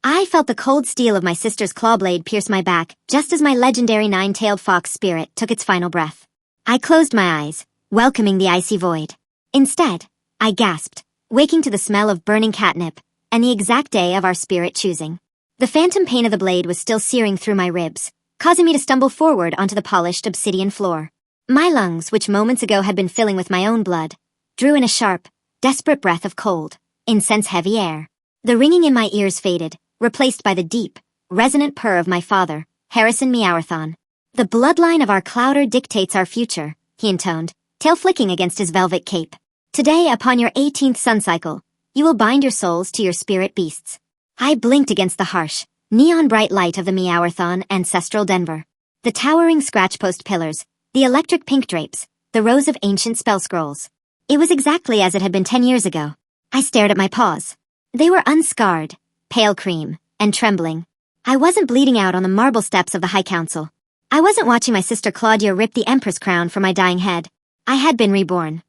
I felt the cold steel of my sister's claw blade pierce my back just as my legendary nine-tailed fox spirit took its final breath. I closed my eyes, welcoming the icy void. Instead, I gasped, waking to the smell of burning catnip and the exact day of our spirit choosing. The phantom pain of the blade was still searing through my ribs, causing me to stumble forward onto the polished obsidian floor. My lungs, which moments ago had been filling with my own blood, drew in a sharp, desperate breath of cold, incense-heavy air. The ringing in my ears faded, replaced by the deep, resonant purr of my father, Vivien Meowerthon. "The bloodline of our clouder dictates our future," he intoned, tail flicking against his velvet cape. "Today, upon your 18th sun cycle, you will bind your souls to your spirit beasts." I blinked against the harsh, neon-bright light of the Meowerthon ancestral Denver. The towering scratch-post pillars, the electric pink drapes, the rows of ancient spell scrolls. It was exactly as it had been 10 years ago. I stared at my paws. They were unscarred, pale cream, and trembling. I wasn't bleeding out on the marble steps of the High Council. I wasn't watching my sister Claudia rip the Empress crown from my dying head. I had been reborn.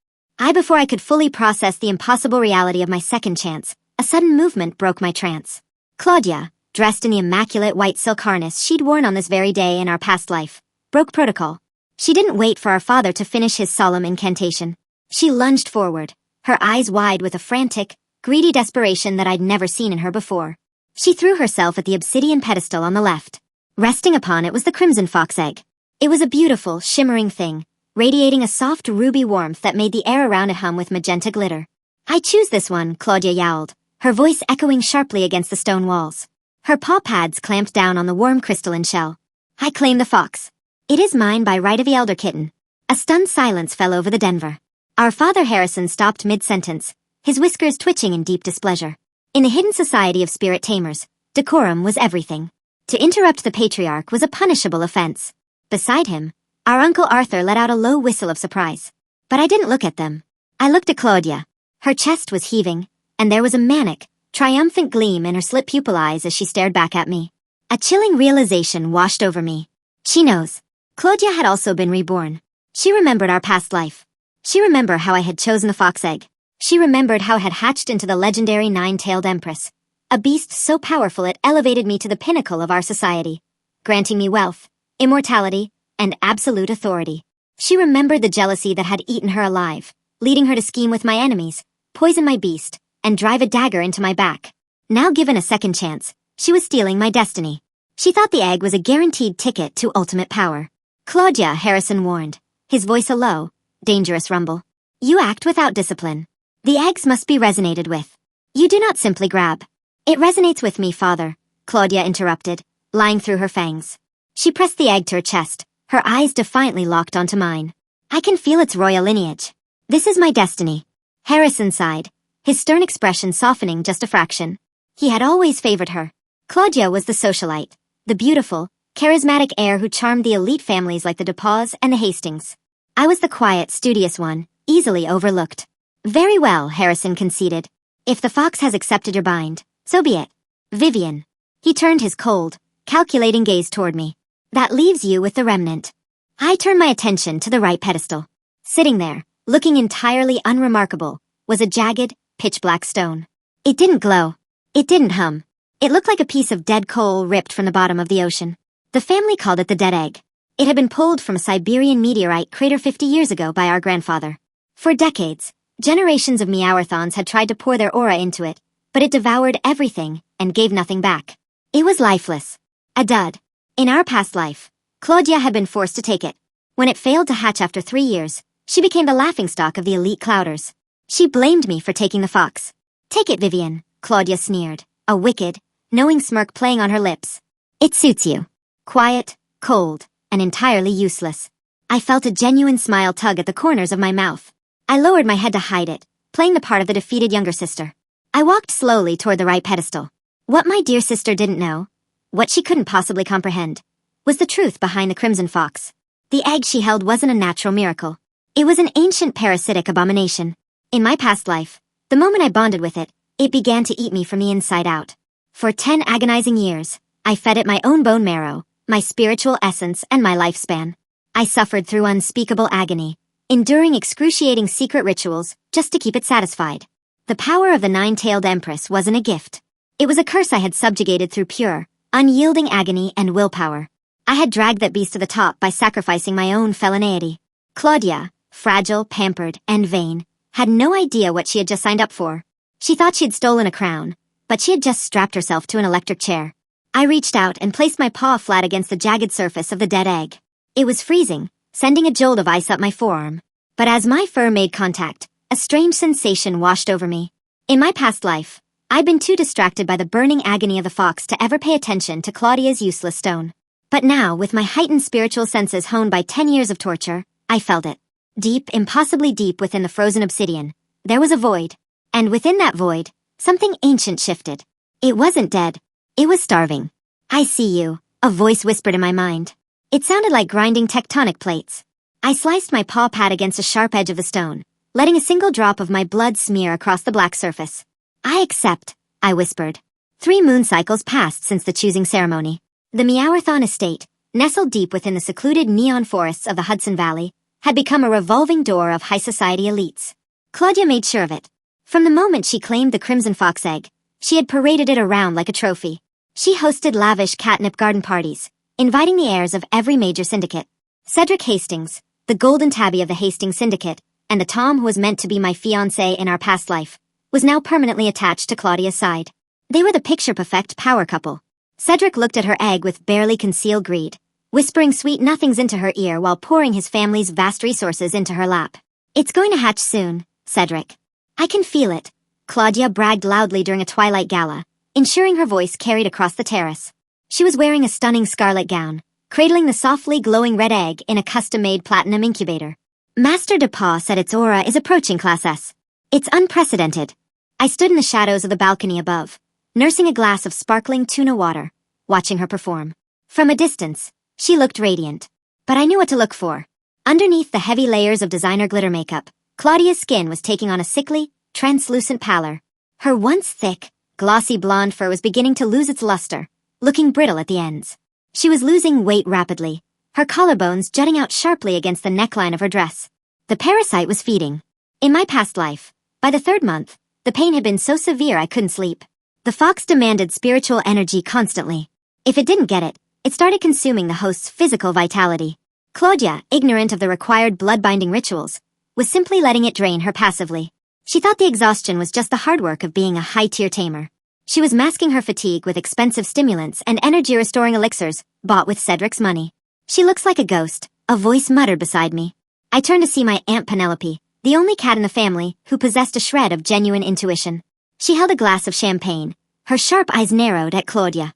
Before I could fully process the impossible reality of my second chance, a sudden movement broke my trance. Claudia, dressed in the immaculate white silk harness she'd worn on this very day in our past life, broke protocol. She didn't wait for our father to finish his solemn incantation. She lunged forward, her eyes wide with a frantic, greedy desperation that I'd never seen in her before. She threw herself at the obsidian pedestal on the left. Resting upon it was the crimson fox egg. It was a beautiful, shimmering thing, radiating a soft ruby warmth that made the air around it hum with magenta glitter. "I choose this one," Claudia yowled, her voice echoing sharply against the stone walls. Her paw pads clamped down on the warm crystalline shell. "I claim the fox. It is mine by right of the elder kitten." A stunned silence fell over the Denver. Our father Harrison stopped mid-sentence, his whiskers twitching in deep displeasure. In the hidden society of spirit tamers, decorum was everything. To interrupt the patriarch was a punishable offense. Beside him, our Uncle Arthur let out a low whistle of surprise. But I didn't look at them. I looked at Claudia. Her chest was heaving, and there was a manic, triumphant gleam in her slit pupil eyes as she stared back at me. A chilling realization washed over me. She knows. Claudia had also been reborn. She remembered our past life. She remembered how I had chosen the fox egg. She remembered how I had hatched into the legendary nine-tailed empress, a beast so powerful it elevated me to the pinnacle of our society, granting me wealth, immortality, and absolute authority. She remembered the jealousy that had eaten her alive, leading her to scheme with my enemies, poison my beast, and drive a dagger into my back. Now given a second chance, she was stealing my destiny. She thought the egg was a guaranteed ticket to ultimate power. "Claudia," Harrison warned, his voice a low, dangerous rumble. "You act without discipline. The eggs must be resonated with. You do not simply grab." "It resonates with me, father," Claudia interrupted, lying through her fangs. She pressed the egg to her chest, her eyes defiantly locked onto mine. "I can feel its royal lineage. This is my destiny." Harrison sighed, his stern expression softening just a fraction. He had always favored her. Claudia was the socialite, the beautiful, charismatic heir who charmed the elite families like the DePaws and the Hastings. I was the quiet, studious one, easily overlooked. "Very well," Harrison conceded. "If the fox has accepted your bind, so be it. Vivien." He turned his cold, calculating gaze toward me. "That leaves you with the remnant." I turned my attention to the right pedestal. Sitting there, looking entirely unremarkable, was a jagged, pitch-black stone. It didn't glow. It didn't hum. It looked like a piece of dead coal ripped from the bottom of the ocean. The family called it the dead egg. It had been pulled from a Siberian meteorite crater 50 years ago by our grandfather. For decades, generations of Meowerthons had tried to pour their aura into it, but it devoured everything and gave nothing back. It was lifeless. A dud. In our past life, Claudia had been forced to take it. When it failed to hatch after 3 years, she became the laughingstock of the elite clouders. She blamed me for taking the fox. "Take it, Vivien," Claudia sneered, a wicked, knowing smirk playing on her lips. "It suits you. Quiet, cold, and entirely useless." I felt a genuine smile tug at the corners of my mouth. I lowered my head to hide it, playing the part of the defeated younger sister. I walked slowly toward the right pedestal. What my dear sister didn't know, what she couldn't possibly comprehend, was the truth behind the crimson fox. The egg she held wasn't a natural miracle. It was an ancient parasitic abomination. In my past life, the moment I bonded with it, it began to eat me from the inside out. For 10 agonizing years, I fed it my own bone marrow, my spiritual essence, and my lifespan. I suffered through unspeakable agony, enduring excruciating secret rituals just to keep it satisfied. The power of the nine-tailed empress wasn't a gift. It was a curse I had subjugated through pure, unyielding agony and willpower. I had dragged that beast to the top by sacrificing my own femininity. Claudia, fragile, pampered, and vain, had no idea what she had just signed up for. She thought she had stolen a crown, but she had just strapped herself to an electric chair. I reached out and placed my paw flat against the jagged surface of the dead egg. It was freezing, sending a jolt of ice up my forearm. But as my fur made contact, a strange sensation washed over me. In my past life, I'd been too distracted by the burning agony of the fox to ever pay attention to Claudia's useless stone. But now, with my heightened spiritual senses honed by 10 years of torture, I felt it. Deep, impossibly deep within the frozen obsidian, there was a void. And within that void, something ancient shifted. It wasn't dead. It was starving. I see you, a voice whispered in my mind. It sounded like grinding tectonic plates. I sliced my paw pad against a sharp edge of the stone, letting a single drop of my blood smear across the black surface. I accept, I whispered. 3 moon cycles passed since the choosing ceremony. The Meowerthon estate, nestled deep within the secluded neon forests of the Hudson Valley, had become a revolving door of high society elites. Claudia made sure of it. From the moment she claimed the crimson fox egg, she had paraded it around like a trophy. She hosted lavish catnip garden parties, inviting the heirs of every major syndicate. Cedric Hastings, the golden tabby of the Hastings Syndicate, and the Tom who was meant to be my fiancé in our past life, was now permanently attached to Claudia's side. They were the picture-perfect power couple. Cedric looked at her egg with barely concealed greed, whispering sweet nothings into her ear while pouring his family's vast resources into her lap. It's going to hatch soon, Cedric. I can feel it, Claudia bragged loudly during a twilight gala, ensuring her voice carried across the terrace. She was wearing a stunning scarlet gown, cradling the softly glowing red egg in a custom-made platinum incubator. Master DePaw said its aura is approaching Class S. It's unprecedented. I stood in the shadows of the balcony above, nursing a glass of sparkling tuna water, watching her perform. From a distance, she looked radiant. But I knew what to look for. Underneath the heavy layers of designer glitter makeup, Claudia's skin was taking on a sickly, translucent pallor. Her once thick, glossy blonde fur was beginning to lose its luster, looking brittle at the ends. She was losing weight rapidly, her collarbones jutting out sharply against the neckline of her dress. The parasite was feeding. In my past life, by the 3rd month, the pain had been so severe I couldn't sleep. The fox demanded spiritual energy constantly. If it didn't get it, it started consuming the host's physical vitality. Claudia, ignorant of the required blood-binding rituals, was simply letting it drain her passively. She thought the exhaustion was just the hard work of being a high-tier tamer. She was masking her fatigue with expensive stimulants and energy-restoring elixirs bought with Cedric's money. She looks like a ghost, a voice muttered beside me. I turned to see my Aunt Penelope, the only cat in the family who possessed a shred of genuine intuition. She held a glass of champagne, her sharp eyes narrowed at Claudia.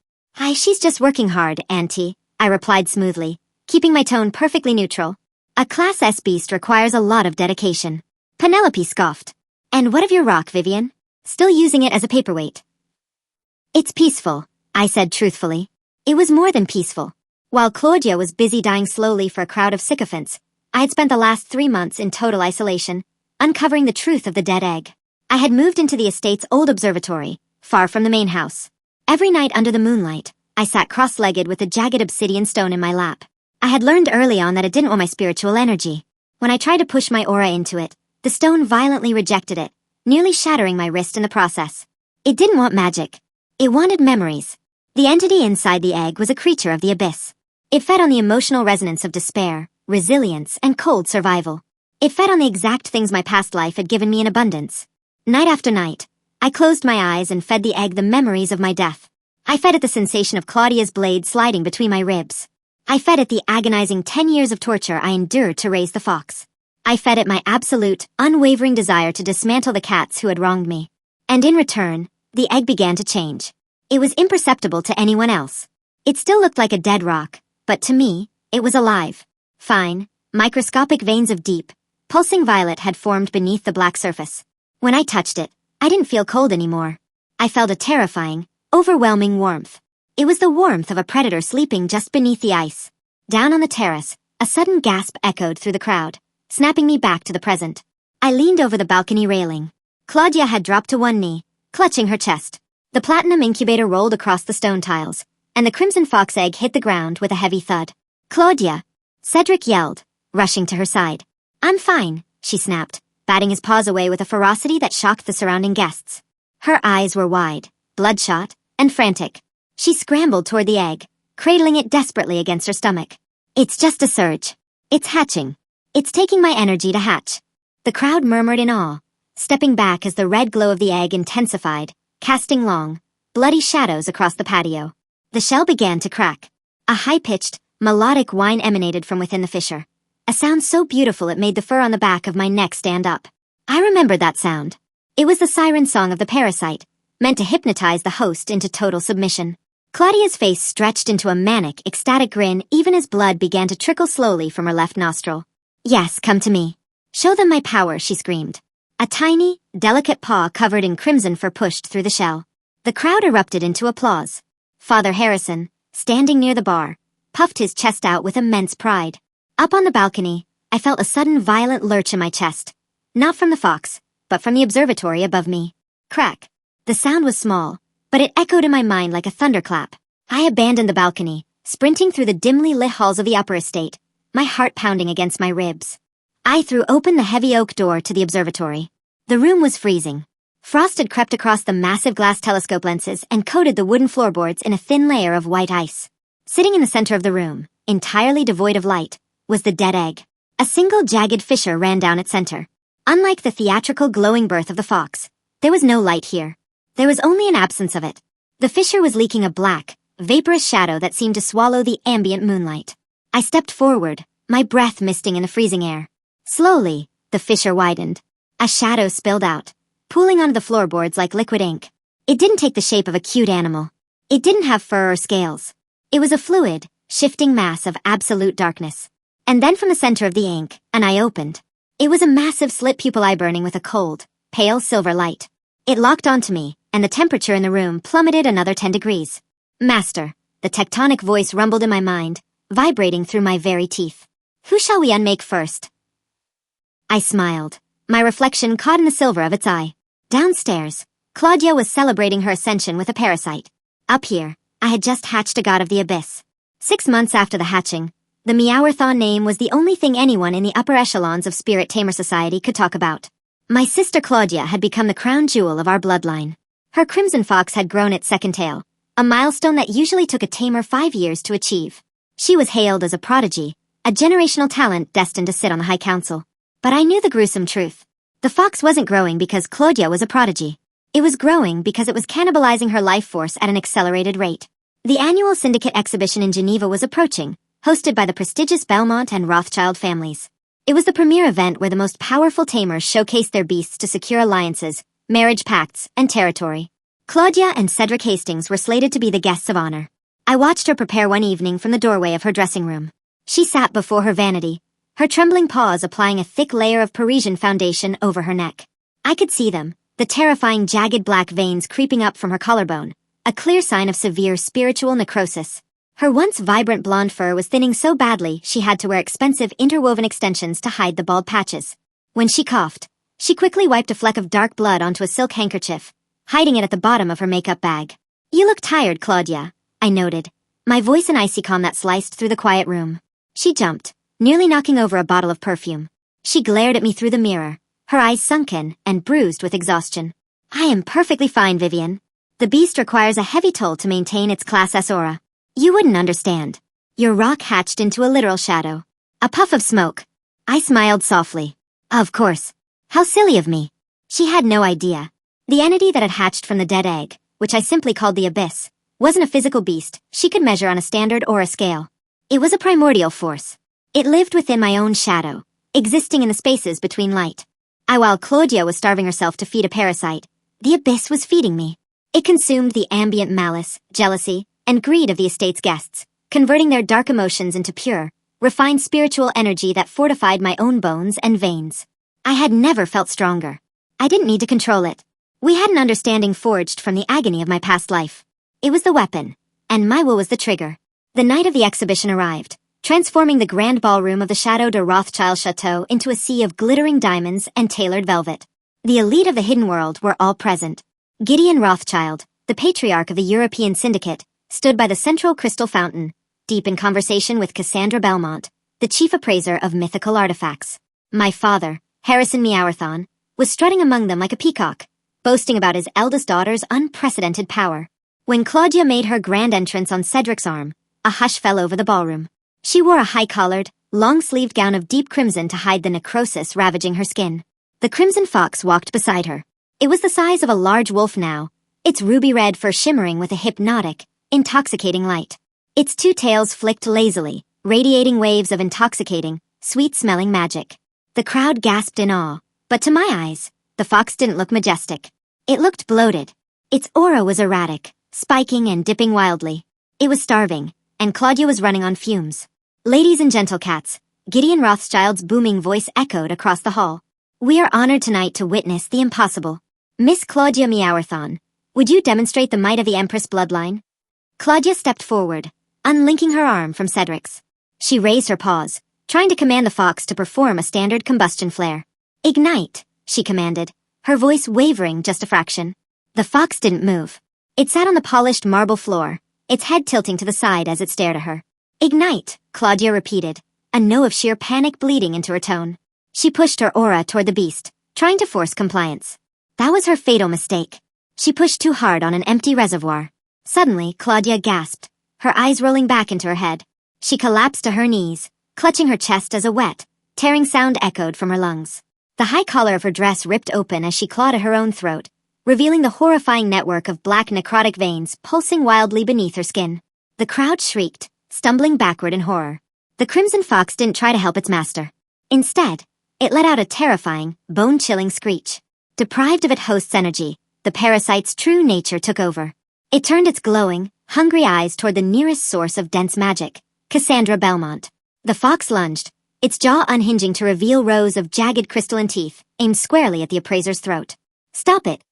She's just working hard, Auntie, I replied smoothly, keeping my tone perfectly neutral. A Class S beast requires a lot of dedication. Penelope scoffed. And what of your rock, Vivien? Still using it as a paperweight? It's peaceful, I said truthfully. It was more than peaceful. While Claudia was busy dying slowly for a crowd of sycophants, I had spent the last 3 months in total isolation, uncovering the truth of the dead egg. I had moved into the estate's old observatory, far from the main house. Every night under the moonlight, I sat cross-legged with a jagged obsidian stone in my lap. I had learned early on that it didn't want my spiritual energy. When I tried to push my aura into it, the stone violently rejected it, nearly shattering my wrist in the process. It didn't want magic. It wanted memories. The entity inside the egg was a creature of the abyss. It fed on the emotional resonance of despair, resilience, and cold survival. It fed on the exact things my past life had given me in abundance. Night after night, I closed my eyes and fed the egg the memories of my death. I fed it the sensation of Claudia's blade sliding between my ribs. I fed it the agonizing 10 years of torture I endured to raise the fox. I fed it my absolute, unwavering desire to dismantle the cats who had wronged me. And in return, the egg began to change. It was imperceptible to anyone else. It still looked like a dead rock, but to me, it was alive. Fine, microscopic veins of deep, pulsing violet had formed beneath the black surface. When I touched it, I didn't feel cold anymore. I felt a terrifying, overwhelming warmth. It was the warmth of a predator sleeping just beneath the ice. Down on the terrace, a sudden gasp echoed through the crowd, snapping me back to the present. I leaned over the balcony railing. Claudia had dropped to one knee, clutching her chest. The platinum incubator rolled across the stone tiles, and the crimson fox egg hit the ground with a heavy thud. Claudia! Cedric yelled, rushing to her side. I'm fine, she snapped, batting his paws away with a ferocity that shocked the surrounding guests. Her eyes were wide, bloodshot, and frantic. She scrambled toward the egg, cradling it desperately against her stomach. It's just a surge. It's hatching. It's taking my energy to hatch. The crowd murmured in awe, stepping back as the red glow of the egg intensified, casting long, bloody shadows across the patio. The shell began to crack. A high-pitched, melodic whine emanated from within the fissure. A sound so beautiful it made the fur on the back of my neck stand up. I remembered that sound. It was the siren song of the parasite, meant to hypnotize the host into total submission. Claudia's face stretched into a manic, ecstatic grin even as blood began to trickle slowly from her left nostril. Yes, come to me. Show them my power, she screamed. A tiny, delicate paw covered in crimson fur pushed through the shell. The crowd erupted into applause. Father Harrison, standing near the bar, puffed his chest out with immense pride. Up on the balcony, I felt a sudden violent lurch in my chest. Not from the fox, but from the observatory above me. Crack. The sound was small, but it echoed in my mind like a thunderclap. I abandoned the balcony, sprinting through the dimly lit halls of the upper estate, my heart pounding against my ribs. I threw open the heavy oak door to the observatory. The room was freezing. Frost had crept across the massive glass telescope lenses and coated the wooden floorboards in a thin layer of white ice. Sitting in the center of the room, entirely devoid of light, was the dead egg. A single jagged fissure ran down its center. Unlike the theatrical glowing birth of the fox, there was no light here. There was only an absence of it. The fissure was leaking a black, vaporous shadow that seemed to swallow the ambient moonlight. I stepped forward, my breath misting in the freezing air. Slowly, the fissure widened. A shadow spilled out, pooling onto the floorboards like liquid ink. It didn't take the shape of a cute animal. It didn't have fur or scales. It was a fluid, shifting mass of absolute darkness. And then from the center of the ink, an eye opened. It was a massive slit pupil eye burning with a cold, pale silver light. It locked onto me, and the temperature in the room plummeted another 10 degrees. Master, the tectonic voice rumbled in my mind, vibrating through my very teeth. Who shall we unmake first? I smiled, my reflection caught in the silver of its eye. Downstairs, Claudia was celebrating her ascension with a parasite. Up here, I had just hatched a god of the abyss. 6 months after the hatching, the Meowerthon name was the only thing anyone in the upper echelons of Spirit Tamer Society could talk about. My sister Claudia had become the crown jewel of our bloodline. Her crimson fox had grown its second tail, a milestone that usually took a tamer 5 years to achieve. She was hailed as a prodigy, a generational talent destined to sit on the High Council. But I knew the gruesome truth. The fox wasn't growing because Claudia was a prodigy. It was growing because it was cannibalizing her life force at an accelerated rate. The annual Syndicate exhibition in Geneva was approaching, hosted by the prestigious Belmont and Rothschild families. It was the premier event where the most powerful tamers showcased their beasts to secure alliances, marriage pacts, and territory. Claudia and Cedric Hastings were slated to be the guests of honor. I watched her prepare one evening from the doorway of her dressing room. She sat before her vanity, her trembling paws applying a thick layer of Parisian foundation over her neck. I could see them, the terrifying jagged black veins creeping up from her collarbone, a clear sign of severe spiritual necrosis. Her once vibrant blonde fur was thinning so badly she had to wear expensive interwoven extensions to hide the bald patches. When she coughed, she quickly wiped a fleck of dark blood onto a silk handkerchief, hiding it at the bottom of her makeup bag. You look tired, Claudia, I noted, my voice an icy calm that sliced through the quiet room. She jumped, nearly knocking over a bottle of perfume. She glared at me through the mirror, her eyes sunken and bruised with exhaustion. I am perfectly fine, Vivien. The beast requires a heavy toll to maintain its Class S aura. You wouldn't understand. Your rock hatched into a literal shadow. A puff of smoke. I smiled softly. Of course. How silly of me. She had no idea. The entity that had hatched from the dead egg, which I simply called the Abyss, wasn't a physical beast she could measure on a standard or a scale. It was a primordial force. It lived within my own shadow, existing in the spaces between light. While Claudia was starving herself to feed a parasite, the Abyss was feeding me. It consumed the ambient malice, jealousy, and greed of the estate's guests, converting their dark emotions into pure, refined spiritual energy that fortified my own bones and veins. I had never felt stronger. I didn't need to control it. We had an understanding forged from the agony of my past life. It was the weapon, and my will was the trigger. The night of the exhibition arrived, transforming the grand ballroom of the Chateau de Rothschild Chateau into a sea of glittering diamonds and tailored velvet. The elite of the hidden world were all present. Gideon Rothschild, the patriarch of the European Syndicate, stood by the central crystal fountain, deep in conversation with Cassandra Belmont, the chief appraiser of mythical artifacts. My father, Harrison Meowerthon, was strutting among them like a peacock, boasting about his eldest daughter's unprecedented power. When Claudia made her grand entrance on Cedric's arm, a hush fell over the ballroom. She wore a high-collared, long-sleeved gown of deep crimson to hide the necrosis ravaging her skin. The crimson fox walked beside her. It was the size of a large wolf now, its ruby-red fur shimmering with a hypnotic, intoxicating light. Its two tails flicked lazily, radiating waves of intoxicating, sweet-smelling magic. The crowd gasped in awe, but to my eyes, the fox didn't look majestic. It looked bloated. Its aura was erratic, spiking and dipping wildly. It was starving, and Claudia was running on fumes. Ladies and gentle cats, Gideon Rothschild's booming voice echoed across the hall. We are honored tonight to witness the impossible. Miss Claudia Meowerthon, would you demonstrate the might of the Empress bloodline? Claudia stepped forward, unlinking her arm from Cedric's. She raised her paws, trying to command the fox to perform a standard combustion flare. Ignite, she commanded, her voice wavering just a fraction. The fox didn't move. It sat on the polished marble floor, its head tilting to the side as it stared at her. Ignite, Claudia repeated, a no of sheer panic bleeding into her tone. She pushed her aura toward the beast, trying to force compliance. That was her fatal mistake. She pushed too hard on an empty reservoir. Suddenly, Claudia gasped, her eyes rolling back into her head. She collapsed to her knees, clutching her chest as a wet, tearing sound echoed from her lungs. The high collar of her dress ripped open as she clawed at her own throat, revealing the horrifying network of black necrotic veins pulsing wildly beneath her skin. The crowd shrieked, stumbling backward in horror. The crimson fox didn't try to help its master. Instead, it let out a terrifying, bone-chilling screech. Deprived of its host's energy, the parasite's true nature took over. It turned its glowing, hungry eyes toward the nearest source of dense magic, Cassandra Belmont. The fox lunged, its jaw unhinging to reveal rows of jagged crystalline teeth, aimed squarely at the appraiser's throat. Stop it!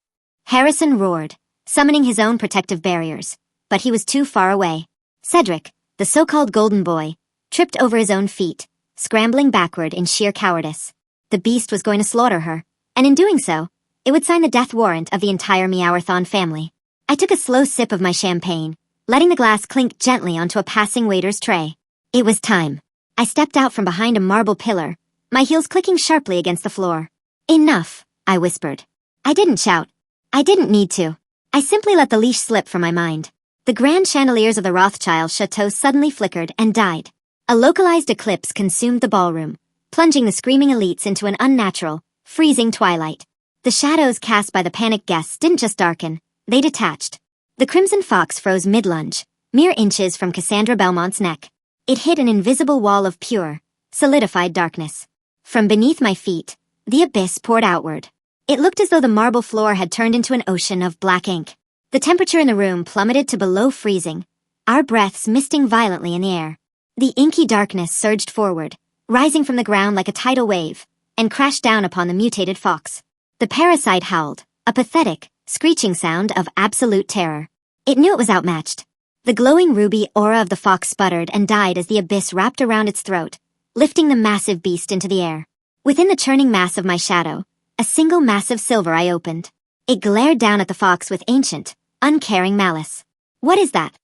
Harrison roared, summoning his own protective barriers, but he was too far away. Cedric, the so-called golden boy, tripped over his own feet, scrambling backward in sheer cowardice. The beast was going to slaughter her, and in doing so, it would sign the death warrant of the entire Meowerthon family. I took a slow sip of my champagne, letting the glass clink gently onto a passing waiter's tray. It was time. I stepped out from behind a marble pillar, my heels clicking sharply against the floor. Enough, I whispered. I didn't shout. I didn't need to. I simply let the leash slip from my mind. The grand chandeliers of the Rothschild chateau suddenly flickered and died. A localized eclipse consumed the ballroom, plunging the screaming elites into an unnatural, freezing twilight. The shadows cast by the panicked guests didn't just darken, they detached. The crimson fox froze mid-lunge, mere inches from Cassandra Belmont's neck. It hit an invisible wall of pure, solidified darkness. From beneath my feet, the abyss poured outward. It looked as though the marble floor had turned into an ocean of black ink. The temperature in the room plummeted to below freezing, our breaths misting violently in the air. The inky darkness surged forward, rising from the ground like a tidal wave, and crashed down upon the mutated fox. The parasite howled, a pathetic, screeching sound of absolute terror. It knew it was outmatched. The glowing ruby aura of the fox sputtered and died as the abyss wrapped around its throat, lifting the massive beast into the air. Within the churning mass of my shadow, a single massive silver eye opened. It glared down at the fox with ancient, uncaring malice. What is that?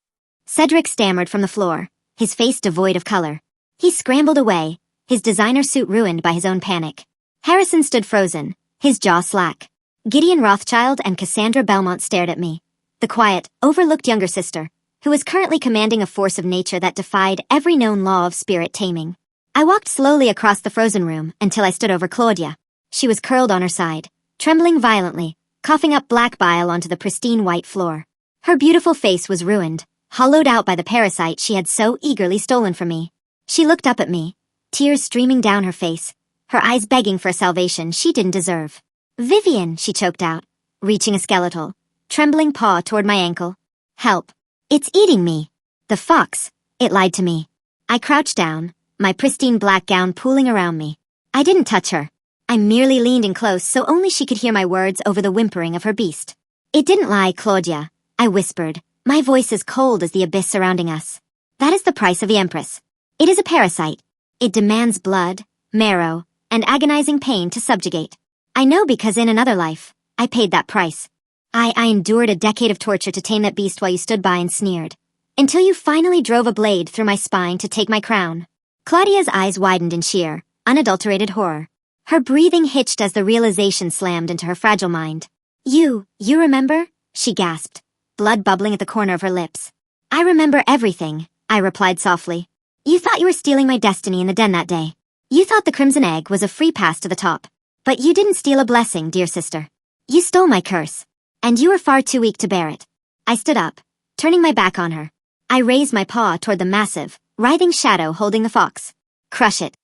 Cedric stammered from the floor, his face devoid of color. He scrambled away, his designer suit ruined by his own panic. Harrison stood frozen, his jaw slack. Gideon Rothschild and Cassandra Belmont stared at me. The quiet, overlooked younger sister, who was currently commanding a force of nature that defied every known law of spirit taming. I walked slowly across the frozen room until I stood over Claudia. She was curled on her side, trembling violently, coughing up black bile onto the pristine white floor. Her beautiful face was ruined, hollowed out by the parasite she had so eagerly stolen from me. She looked up at me, tears streaming down her face, her eyes begging for a salvation she didn't deserve. Vivien, she choked out, reaching a skeletal, trembling paw toward my ankle. Help. It's eating me. The fox. It lied to me. I crouched down, my pristine black gown pooling around me. I didn't touch her. I merely leaned in close so only she could hear my words over the whimpering of her beast. It didn't lie, Claudia, I whispered, my voice as cold as the abyss surrounding us. That is the price of the Empress. It is a parasite. It demands blood, marrow, and agonizing pain to subjugate. I know because in another life, I paid that price. I endured a decade of torture to tame that beast while you stood by and sneered. Until you finally drove a blade through my spine to take my crown. Claudia's eyes widened in sheer, unadulterated horror. Her breathing hitched as the realization slammed into her fragile mind. You remember? She gasped. blood bubbling at the corner of her lips. I remember everything, I replied softly. You thought you were stealing my destiny in the den that day. You thought the crimson egg was a free pass to the top. But you didn't steal a blessing, dear sister. You stole my curse. And you were far too weak to bear it. I stood up, turning my back on her. I raised my paw toward the massive, writhing shadow holding the fox. Crush it.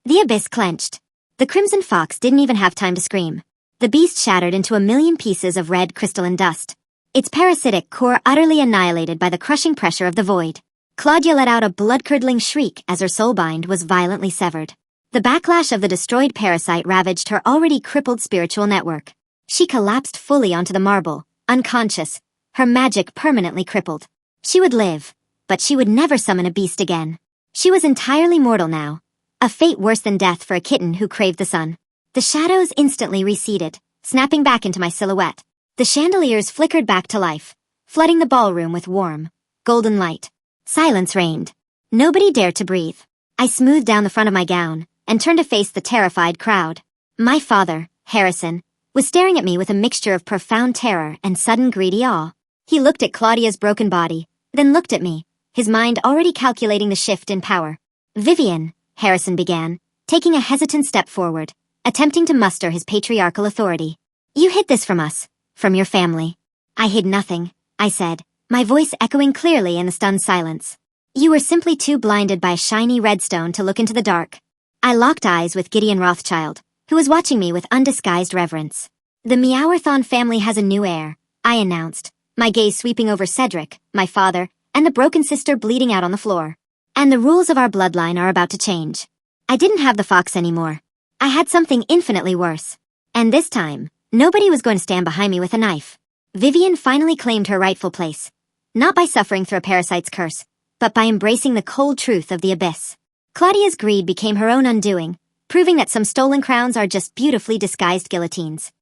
The abyss clenched. The crimson fox didn't even have time to scream. The beast shattered into a million pieces of red crystalline dust. Its parasitic core utterly annihilated by the crushing pressure of the void. Claudia let out a blood-curdling shriek as her soulbind was violently severed. The backlash of the destroyed parasite ravaged her already crippled spiritual network. She collapsed fully onto the marble, unconscious, her magic permanently crippled. She would live, but she would never summon a beast again. She was entirely mortal now, a fate worse than death for a kitten who craved the sun. The shadows instantly receded, snapping back into my silhouette. The chandeliers flickered back to life, flooding the ballroom with warm, golden light. Silence reigned. Nobody dared to breathe. I smoothed down the front of my gown and turned to face the terrified crowd. My father, Harrison, was staring at me with a mixture of profound terror and sudden greedy awe. He looked at Claudia's broken body, then looked at me, his mind already calculating the shift in power. Vivien, Harrison began, taking a hesitant step forward, attempting to muster his patriarchal authority. You hid this from us, from your family. I hid nothing, I said, my voice echoing clearly in the stunned silence. You were simply too blinded by a shiny redstone to look into the dark. I locked eyes with Gideon Rothschild, who was watching me with undisguised reverence. The Meowerthon family has a new heir, I announced, my gaze sweeping over Cedric, my father, and the broken sister bleeding out on the floor. And the rules of our bloodline are about to change. I didn't have the fox anymore. I had something infinitely worse. And this time, nobody was going to stand behind me with a knife. Vivien finally claimed her rightful place. Not by suffering through a parasite's curse, but by embracing the cold truth of the abyss. Claudia's greed became her own undoing, proving that some stolen crowns are just beautifully disguised guillotines.